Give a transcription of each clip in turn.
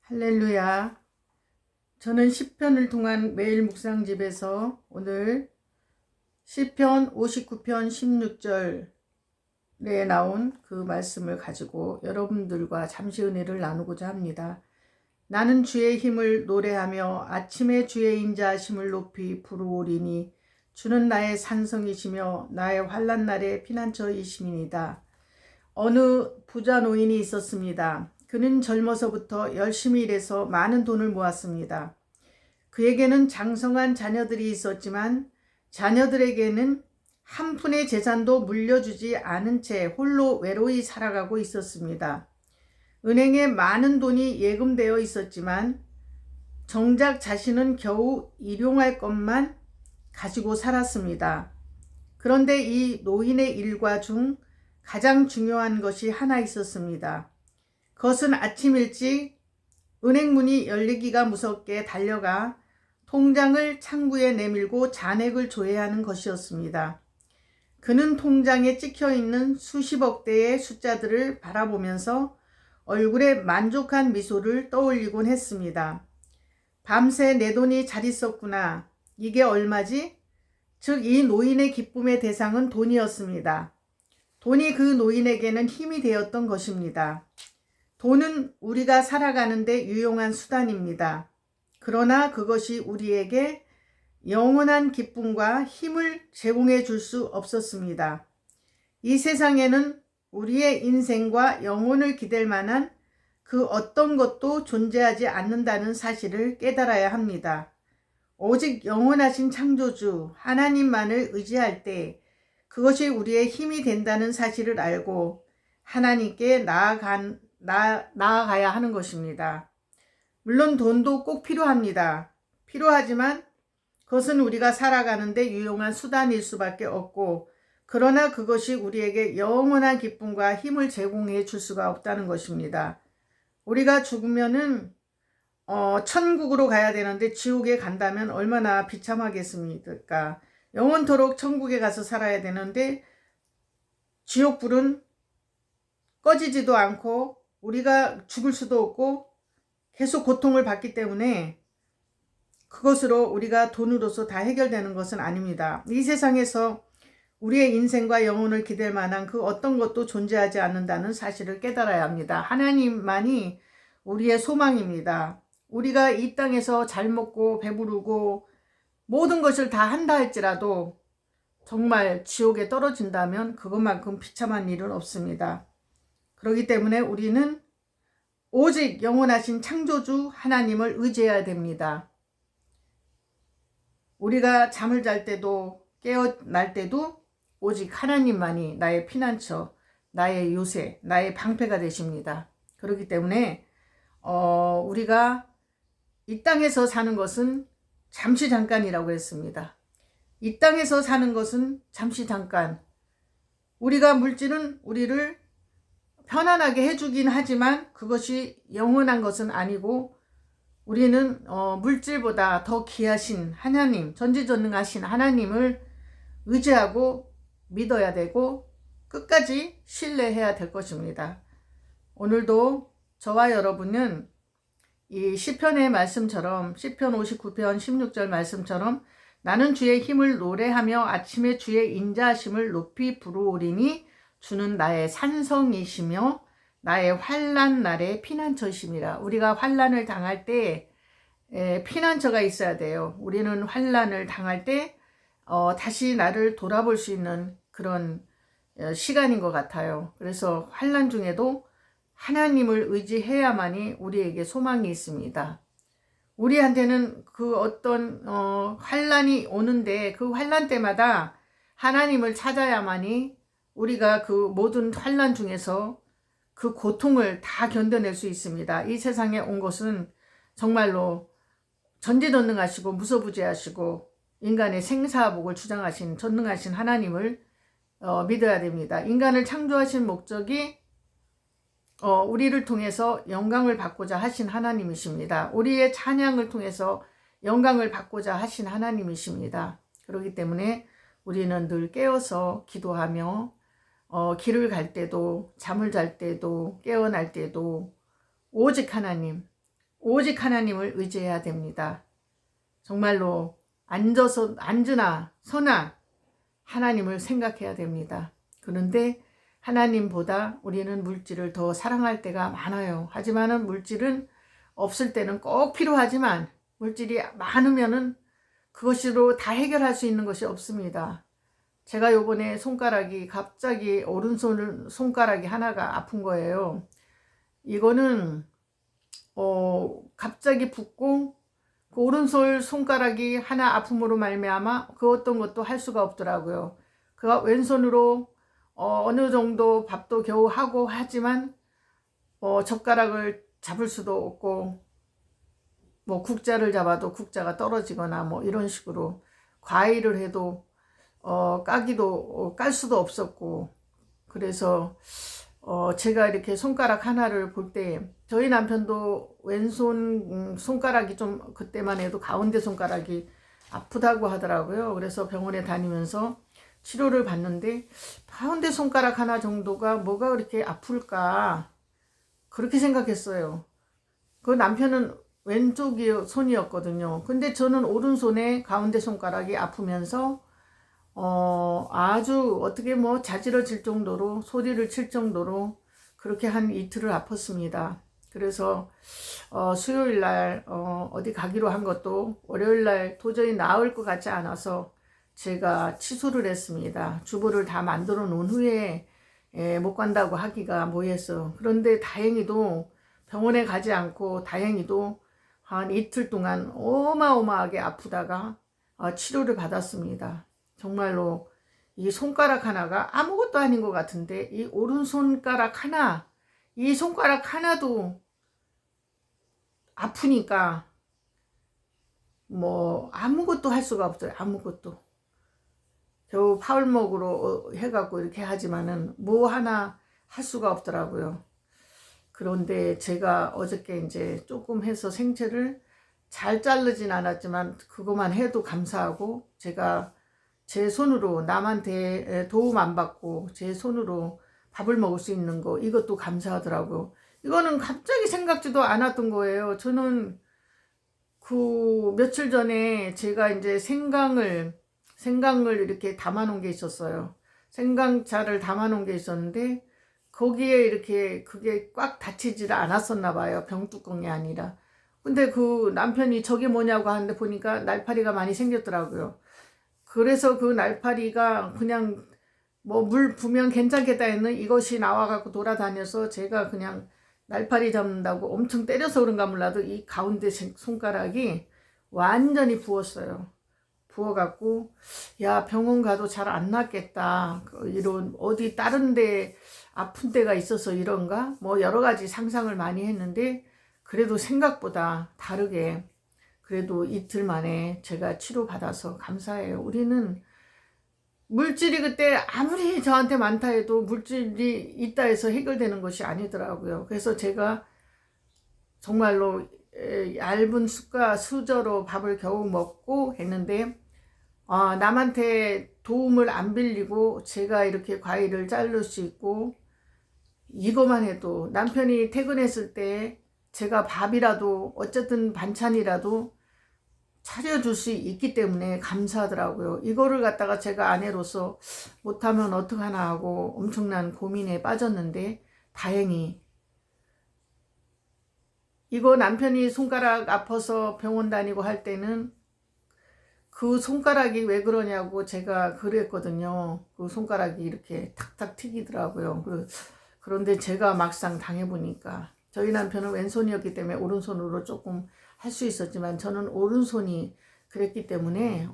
할렐루야. 저는 시편을 통한 매일 묵상집에서 오늘 시편 59편 16절에 나온 그 말씀을 가지고 여러분들과 잠시 은혜를 나누고자 합니다. 나는 주의 힘을 노래하며 아침에 주의 인자하심을 높이 부르오리니 주는 나의 산성이시며 나의 환난 날의 피난처이심이니이다. 어느 부자 노인이 있었습니다. 그는 젊어서부터 열심히 일해서 많은 돈을 모았습니다. 그에게는 장성한 자녀들이 있었지만 자녀들에게는 한 푼의 재산도 물려주지 않은 채 홀로 외로이 살아가고 있었습니다. 은행에 많은 돈이 예금되어 있었지만 정작 자신은 겨우 일용할 것만 가지고 살았습니다. 그런데 이 노인의 일과 중 가장 중요한 것이 하나 있었습니다. 그것은 아침 일찍 은행 문이 열리기가 무섭게 달려가 통장을 창구에 내밀고 잔액을 조회하는 것이었습니다. 그는 통장에 찍혀있는 수십억 대의 숫자들을 바라보면서 얼굴에 만족한 미소를 떠올리곤 했습니다. 밤새 내 돈이 잘 있었구나. 이게 얼마지? 즉, 이 노인의 기쁨의 대상은 돈이었습니다. 돈이 그 노인에게는 힘이 되었던 것입니다. 돈은 우리가 살아가는데 유용한 수단입니다. 그러나 그것이 우리에게 영원한 기쁨과 힘을 제공해 줄 수 없었습니다. 이 세상에는 우리의 인생과 영혼을 기댈 만한 그 어떤 것도 존재하지 않는다는 사실을 깨달아야 합니다. 오직 영원하신 창조주 하나님만을 의지할 때 그것이 우리의 힘이 된다는 사실을 알고 하나님께 나아가야 하는 것입니다. 물론 돈도 꼭 필요합니다. 필요하지만 그것은 우리가 살아가는데 유용한 수단일 수밖에 없고, 그러나 그것이 우리에게 영원한 기쁨과 힘을 제공해 줄 수가 없다는 것입니다. 우리가 죽으면은 천국으로 가야 되는데 지옥에 간다면 얼마나 비참하겠습니까? 영원토록 천국에 가서 살아야 되는데 지옥불은 꺼지지도 않고 우리가 죽을 수도 없고 계속 고통을 받기 때문에 그것으로 우리가 돈으로서 다 해결되는 것은 아닙니다. 이 세상에서 우리의 인생과 영혼을 기댈 만한 그 어떤 것도 존재하지 않는다는 사실을 깨달아야 합니다. 하나님만이 우리의 소망입니다. 우리가 이 땅에서 잘 먹고 배부르고 모든 것을 다 한다 할지라도 정말 지옥에 떨어진다면 그것만큼 비참한 일은 없습니다. 그렇기 때문에 우리는 오직 영원하신 창조주 하나님을 의지해야 됩니다. 우리가 잠을 잘 때도 깨어날 때도 오직 하나님만이 나의 피난처, 나의 요새, 나의 방패가 되십니다. 그렇기 때문에 우리가 이 땅에서 사는 것은 잠시 잠깐이라고 했습니다. 이 땅에서 사는 것은 잠시 잠깐. 우리가 물질은 우리를 편안하게 해주긴 하지만 그것이 영원한 것은 아니고 우리는 물질보다 더 귀하신 하나님, 전지전능하신 하나님을 의지하고 믿어야 되고 끝까지 신뢰해야 될 것입니다. 오늘도 저와 여러분은 이 시편의 말씀처럼 시편 59편 16절 말씀처럼 나는 주의 힘을 노래하며 아침에 주의 인자하심을 높이 부르오리니 주는 나의 산성이시며 나의 환난 날의 피난처이심이라. 우리가 환난을 당할 때 피난처가 있어야 돼요. 우리는 환난을 당할 때 다시 나를 돌아볼 수 있는 그런 시간인 것 같아요. 그래서 환난 중에도 하나님을 의지해야만이 우리에게 소망이 있습니다. 우리한테는 그 어떤 환난이 오는데 그 환난 때마다 하나님을 찾아야만이 우리가 그 모든 환난 중에서 그 고통을 다 견뎌낼 수 있습니다. 이 세상에 온 것은 정말로 전지전능하시고 무소부재하시고 인간의 생사복을 주장하신 전능하신 하나님을 믿어야 됩니다. 인간을 창조하신 목적이 우리를 통해서 영광을 받고자 하신 하나님이십니다. 우리의 찬양을 통해서 영광을 받고자 하신 하나님이십니다. 그렇기 때문에 우리는 늘 깨어서 기도하며 길을 갈 때도 잠을 잘 때도 깨어날 때도 오직 하나님, 오직 하나님을 의지해야 됩니다. 정말로 앉으나 서나 하나님을 생각해야 됩니다. 그런데 하나님보다 우리는 물질을 더 사랑할 때가 많아요. 하지만은 물질은 없을 때는 꼭 필요하지만 물질이 많으면은 그것으로 다 해결할 수 있는 것이 없습니다. 제가 요번에 손가락이 갑자기 오른손 손가락이 하나가 아픈 거예요. 이거는 갑자기 붓고 그 오른손 손가락이 하나 아픔으로 말미암아 그 어떤 것도 할 수가 없더라고요. 그 왼손으로 어느 정도 밥도 겨우 하고 하지만 젓가락을 잡을 수도 없고 뭐 국자를 잡아도 국자가 떨어지거나 뭐 이런 식으로 과일을 해도 깔 수도 없었고 그래서 제가 이렇게 손가락 하나를 볼 때 저희 남편도 왼손 손가락이 좀 그때만 해도 가운데 손가락이 아프다고 하더라고요. 그래서 병원에 다니면서 치료를 받는데 가운데 손가락 하나 정도가 뭐가 그렇게 아플까 그렇게 생각했어요. 그 남편은 왼쪽 손이었거든요. 근데 저는 오른손에 가운데 손가락이 아프면서 아주 어떻게 뭐 자지러질 정도로 소리를 칠 정도로 그렇게 한 이틀을 아팠습니다. 그래서 수요일 날 어디 가기로 한 것도 월요일 날 도저히 나을 것 같지 않아서 제가 취소를 했습니다. 주보를 다 만들어 놓은 후에 못 간다고 하기가 뭐해서. 그런데 다행히도 병원에 가지 않고 다행히도 한 이틀 동안 어마어마하게 아프다가 치료를 받았습니다. 정말로 이 손가락 하나가 아무것도 아닌 것 같은데 이 오른손가락 하나, 이 손가락 하나도 아프니까 뭐 아무것도 할 수가 없어요. 아무것도. 겨우 파울목으로 해갖고 이렇게 하지만은 뭐 하나 할 수가 없더라고요. 그런데 제가 어저께 이제 조금 해서 생채를 잘 자르진 않았지만 그것만 해도 감사하고 제가 제 손으로 남한테 도움 안 받고 제 손으로 밥을 먹을 수 있는 거 이것도 감사하더라고요. 이거는 갑자기 생각지도 않았던 거예요. 저는 그 며칠 전에 제가 이제 생강을 이렇게 담아 놓은 게 있었어요. 생강차를 담아 놓은 게 있었는데 거기에 이렇게 그게 꽉 닫히지를 않았었나 봐요. 병뚜껑이 아니라. 근데 그 남편이 저게 뭐냐고 하는데 보니까 날파리가 많이 생겼더라고요. 그래서 그 날파리가 그냥 뭐 물 부면 괜찮겠다 했는 이것이 나와갖고 돌아다녀서 제가 그냥 날파리 잡는다고 엄청 때려서 그런가 몰라도 이 가운데 손가락이 완전히 부었어요. 부어갖고 야 병원 가도 잘 안 낫겠다. 이런 어디 다른 데 아픈 데가 있어서 이런가? 뭐 여러 가지 상상을 많이 했는데 그래도 생각보다 다르게 그래도 이틀 만에 제가 치료받아서 감사해요. 우리는 물질이 그때 아무리 저한테 많다 해도 물질이 있다 해서 해결되는 것이 아니더라고요. 그래서 제가 정말로 얇은 숟가 수저로 밥을 겨우 먹고 했는데 남한테 도움을 안 빌리고 제가 이렇게 과일을 자를 수 있고 이거만 해도 남편이 퇴근했을 때 제가 밥이라도 어쨌든 반찬이라도 차려줄 수 있기 때문에 감사하더라고요. 이거를 갖다가 제가 아내로서 못하면 어떡하나 하고 엄청난 고민에 빠졌는데 다행히 이거 남편이 손가락 아파서 병원 다니고 할 때는 그 손가락이 왜 그러냐고 제가 그랬거든요. 그 손가락이 이렇게 탁탁 튀기더라고요. 그런데 제가 막상 당해보니까 저희 남편은 왼손이었기 때문에 오른손으로 조금 할 수 있었지만 저는 오른손이 그랬기 때문에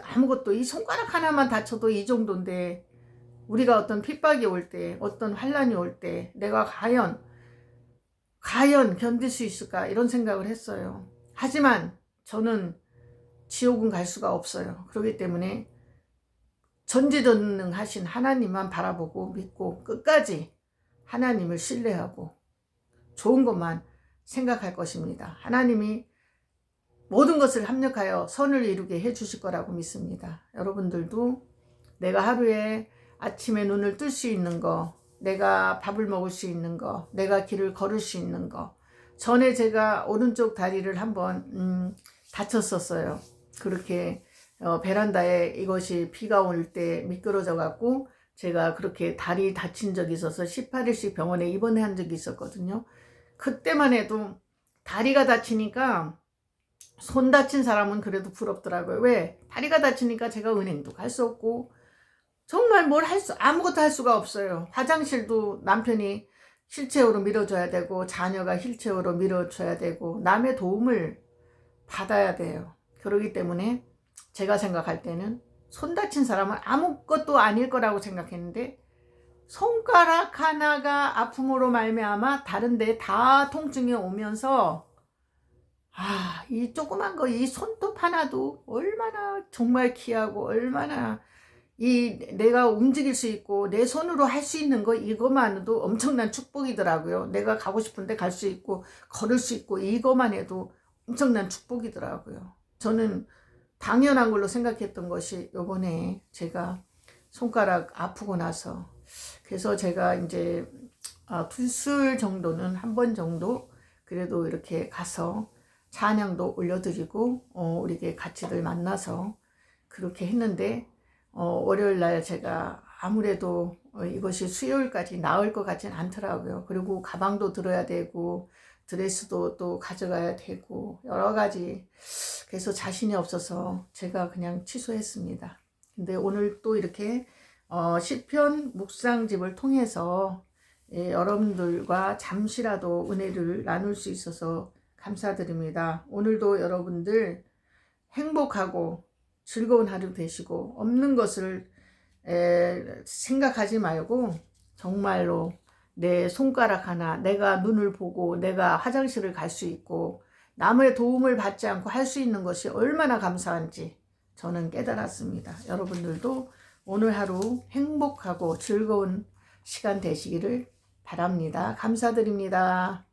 아무것도 이 손가락 하나만 다쳐도 이 정도인데 우리가 어떤 핍박이 올 때 어떤 환란이 올 때 내가 과연 견딜 수 있을까 이런 생각을 했어요. 하지만 저는 지옥은 갈 수가 없어요. 그렇기 때문에 전지전능하신 하나님만 바라보고 믿고 끝까지 하나님을 신뢰하고 좋은 것만 생각할 것입니다. 하나님이 모든 것을 합력하여 선을 이루게 해주실 거라고 믿습니다. 여러분들도 내가 하루에 아침에 눈을 뜰 수 있는 거, 내가 밥을 먹을 수 있는 거, 내가 길을 걸을 수 있는 거, 전에 제가 오른쪽 다리를 한번 다쳤었어요. 그렇게 베란다에 이것이 비가 올 때 미끄러져 갖고 제가 그렇게 다리 다친 적이 있어서 18일씩 병원에 입원한 적이 있었거든요. 그때만 해도 다리가 다치니까, 손 다친 사람은 그래도 부럽더라고요. 왜? 다리가 다치니까 제가 은행도 갈 수 없고 정말 아무것도 할 수가 없어요. 화장실도 남편이 휠체어로 밀어줘야 되고 자녀가 휠체어로 밀어줘야 되고 남의 도움을 받아야 돼요. 그러기 때문에 제가 생각할 때는 손 다친 사람은 아무것도 아닐 거라고 생각했는데, 손가락 하나가 아픔으로 말미암아 다른 데 다 통증이 오면서 이 조그만 거, 이 손톱 하나도 얼마나 정말 귀하고, 얼마나 내가 움직일 수 있고 내 손으로 할 수 있는 거, 이것만으로도 엄청난 축복이더라고요. 내가 가고 싶은데 갈 수 있고 걸을 수 있고 이것만 해도 엄청난 축복이더라고요. 저는 당연한 걸로 생각했던 것이 요번에 제가 손가락 아프고 나서, 그래서 제가 이제 두술 정도는 한 번 정도 그래도 이렇게 가서 찬양도 올려드리고 우리 같이들 만나서 그렇게 했는데, 월요일 날 제가 아무래도 이것이 수요일까지 나을 것 같진 않더라고요. 그리고 가방도 들어야 되고 드레스도 또 가져가야 되고 여러 가지, 그래서 자신이 없어서 제가 그냥 취소했습니다. 근데 오늘 또 이렇게 시편 묵상집을 통해서 여러분들과 잠시라도 은혜를 나눌 수 있어서 감사드립니다. 오늘도 여러분들 행복하고 즐거운 하루 되시고, 없는 것을 생각하지 말고 정말로 내 손가락 하나, 내가 눈을 보고 내가 화장실을 갈 수 있고 남의 도움을 받지 않고 할 수 있는 것이 얼마나 감사한지 저는 깨달았습니다. 여러분들도 오늘 하루 행복하고 즐거운 시간 되시기를 바랍니다. 감사드립니다.